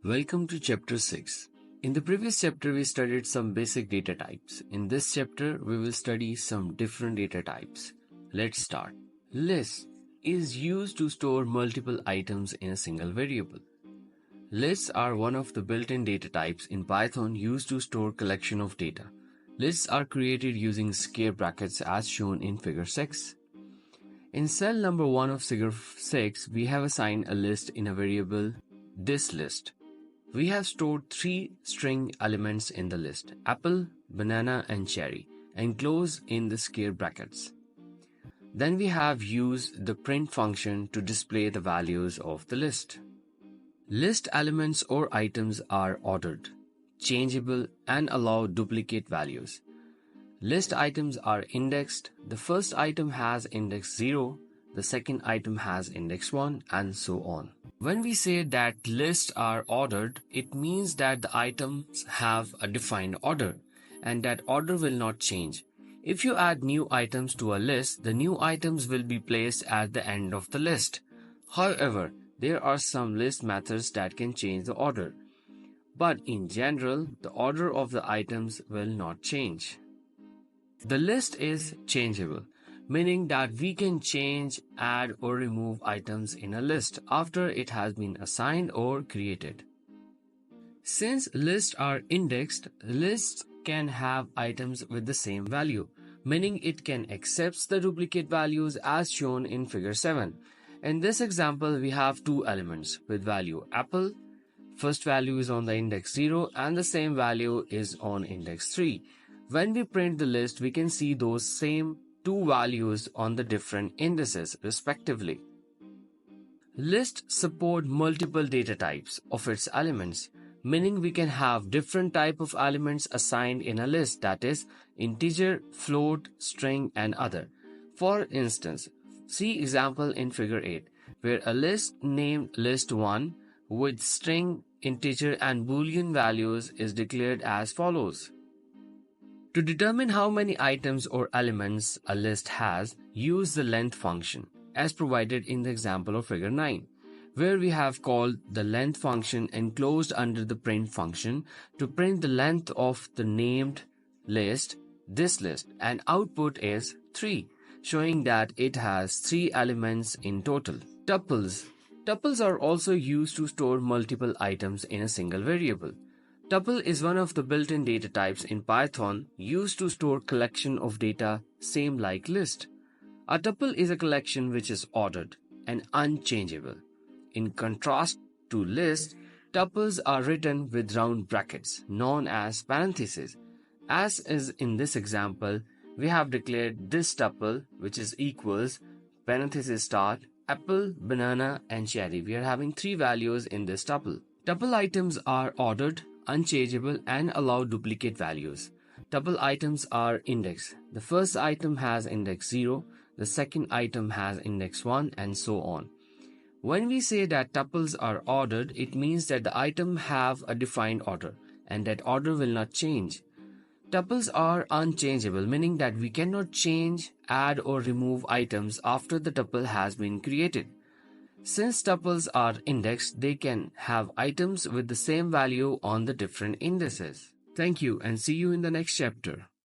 Welcome to Chapter 6. In the previous chapter, we studied some basic data types. In this chapter, we will study some different data types. Let's start. List is used to store multiple items in a single variable. Lists are one of the built-in data types in Python used to store collection of data. Lists are created using square brackets as shown in Figure 6. In cell number 1 of Figure 6, we have assigned a list in a variable thisList. We have stored 3 string elements in the list: apple, banana, and cherry, enclosed in the square brackets. Then we have used the print function to display the values of the list. List elements or items are ordered, changeable, and allow duplicate values. List items are indexed. The first item has index 0, the second item has index 1, and so on. When we say that lists are ordered, it means that the items have a defined order, and that order will not change. If you add new items to a list, the new items will be placed at the end of the list. However, there are some list methods that can change the order. But in general, the order of the items will not change. The list is changeable, meaning that we can change, add, or remove items in a list after it has been assigned or created. Since lists are indexed, lists can have items with the same value, meaning it can accept the duplicate values as shown in Figure 7. In this example, we have 2 elements with value apple. First value is on the index 0 and the same value is on index 3. When we print the list, we can see those same 2 values on the different indices respectively. Lists support multiple data types of its elements, meaning we can have different type of elements assigned in a list, that is integer, float, string, and other. For instance, see example in Figure 8, where a list named list1 with string, integer, and boolean values is declared as follows. To determine how many items or elements a list has, use the length function, as provided in the example of Figure 9, where we have called the length function enclosed under the print function to print the length of the named list, this list, and output is 3, showing that it has 3 elements in total. Tuples. Tuples are also used to store multiple items in a single variable. Tuple is one of the built-in data types in Python used to store collection of data, same like list. A tuple is a collection which is ordered and unchangeable. In contrast to list, tuples are written with round brackets known as parentheses. As is in this example, we have declared this tuple which is equals parenthesis start apple, banana, and cherry. We are having 3 values in this tuple. Tuple items are ordered, unchangeable, and allow duplicate values. Tuple items are indexed. The first item has index 0, the second item has index 1, and so on. When we say that tuples are ordered, it means that the item have a defined order, and that order will not change. Tuples are unchangeable, meaning that we cannot change, add, or remove items after the tuple has been created. Since tuples are indexed, they can have items with the same value on the different indices. Thank you and see you in the next chapter.